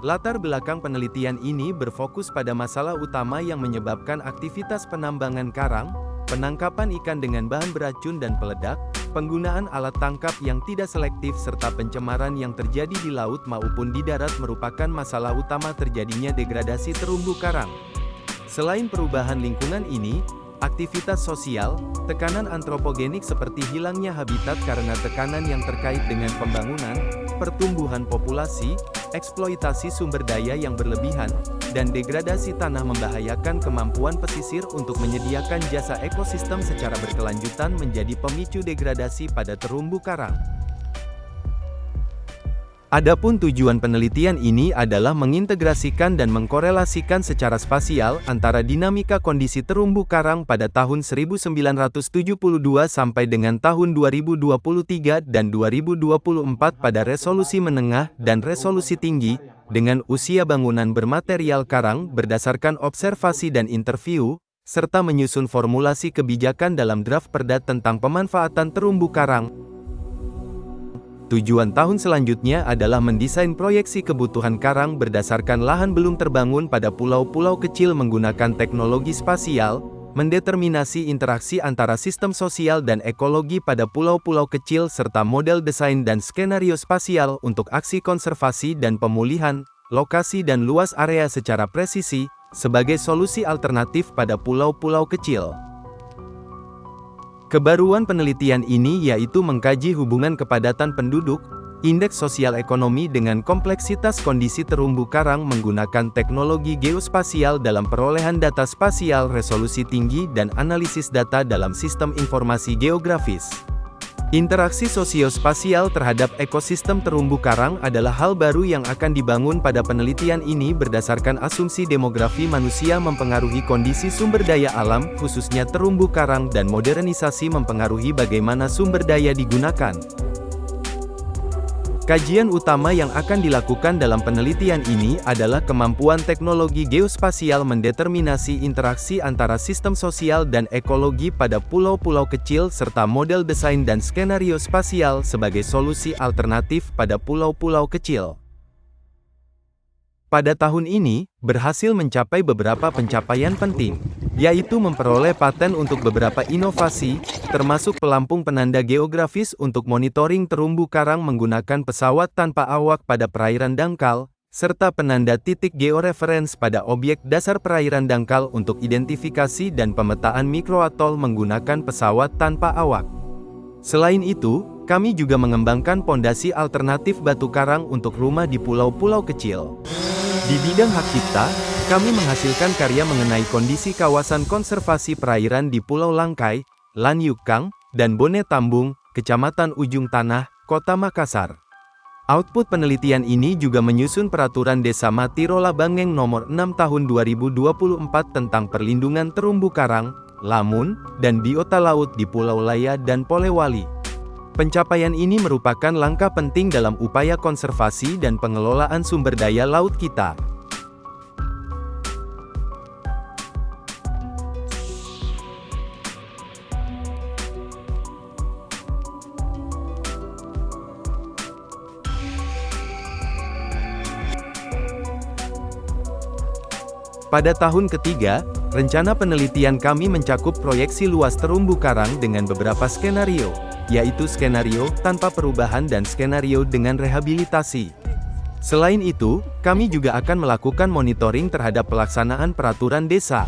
Latar belakang penelitian ini berfokus pada masalah utama yang menyebabkan aktivitas penambangan karang, penangkapan ikan dengan bahan beracun dan peledak, penggunaan alat tangkap yang tidak selektif serta pencemaran yang terjadi di laut maupun di darat merupakan masalah utama terjadinya degradasi terumbu karang. Selain perubahan lingkungan ini, aktivitas sosial, tekanan antropogenik seperti hilangnya habitat karena tekanan yang terkait dengan pembangunan, pertumbuhan populasi, eksploitasi sumber daya yang berlebihan, dan degradasi tanah membahayakan kemampuan pesisir untuk menyediakan jasa ekosistem secara berkelanjutan menjadi pemicu degradasi pada terumbu karang. Adapun tujuan penelitian ini adalah mengintegrasikan dan mengkorelasikan secara spasial antara dinamika kondisi terumbu karang pada tahun 1972 sampai dengan tahun 2023 dan 2024 pada resolusi menengah dan resolusi tinggi, dengan usia bangunan bermaterial karang berdasarkan observasi dan interview, serta menyusun formulasi kebijakan dalam draft perda tentang pemanfaatan terumbu karang. Tujuan tahun selanjutnya adalah mendesain proyeksi kebutuhan karang berdasarkan lahan belum terbangun pada pulau-pulau kecil menggunakan teknologi spasial, mendeterminasi interaksi antara sistem sosial dan ekologi pada pulau-pulau kecil serta model desain dan skenario spasial untuk aksi konservasi dan pemulihan, lokasi dan luas area secara presisi, sebagai solusi alternatif pada pulau-pulau kecil. Kebaruan penelitian ini yaitu mengkaji hubungan kepadatan penduduk, indeks sosial ekonomi dengan kompleksitas kondisi terumbu karang menggunakan teknologi geospasial dalam perolehan data spasial resolusi tinggi dan analisis data dalam sistem informasi geografis. Interaksi sosiospasial terhadap ekosistem terumbu karang adalah hal baru yang akan dibangun pada penelitian ini berdasarkan asumsi demografi manusia mempengaruhi kondisi sumber daya alam, khususnya terumbu karang, dan modernisasi mempengaruhi bagaimana sumber daya digunakan. Kajian utama yang akan dilakukan dalam penelitian ini adalah kemampuan teknologi geospasial mendeterminasi interaksi antara sistem sosial dan ekologi pada pulau-pulau kecil serta model desain dan skenario spasial sebagai solusi alternatif pada pulau-pulau kecil. Pada tahun ini, berhasil mencapai beberapa pencapaian penting, yaitu memperoleh paten untuk beberapa inovasi, termasuk pelampung penanda geografis untuk monitoring terumbu karang menggunakan pesawat tanpa awak pada perairan dangkal, serta penanda titik georeference pada objek dasar perairan dangkal untuk identifikasi dan pemetaan mikroatol menggunakan pesawat tanpa awak. Selain itu, kami juga mengembangkan pondasi alternatif batu karang untuk rumah di pulau-pulau kecil. Di bidang hak cipta, kami menghasilkan karya mengenai kondisi kawasan konservasi perairan di Pulau Langkai, Lanyukang, dan Bone Tambung, Kecamatan Ujung Tanah, Kota Makassar. Output penelitian ini juga menyusun Peraturan Desa Matirola Bangeng Nomor 6 Tahun 2024 tentang perlindungan terumbu karang, lamun, dan biota laut di Pulau Laya dan Polewali. Pencapaian ini merupakan langkah penting dalam upaya konservasi dan pengelolaan sumber daya laut kita. Pada tahun ketiga, rencana penelitian kami mencakup proyeksi luas terumbu karang dengan beberapa skenario, yaitu skenario tanpa perubahan dan skenario dengan rehabilitasi. Selain itu, kami juga akan melakukan monitoring terhadap pelaksanaan peraturan desa.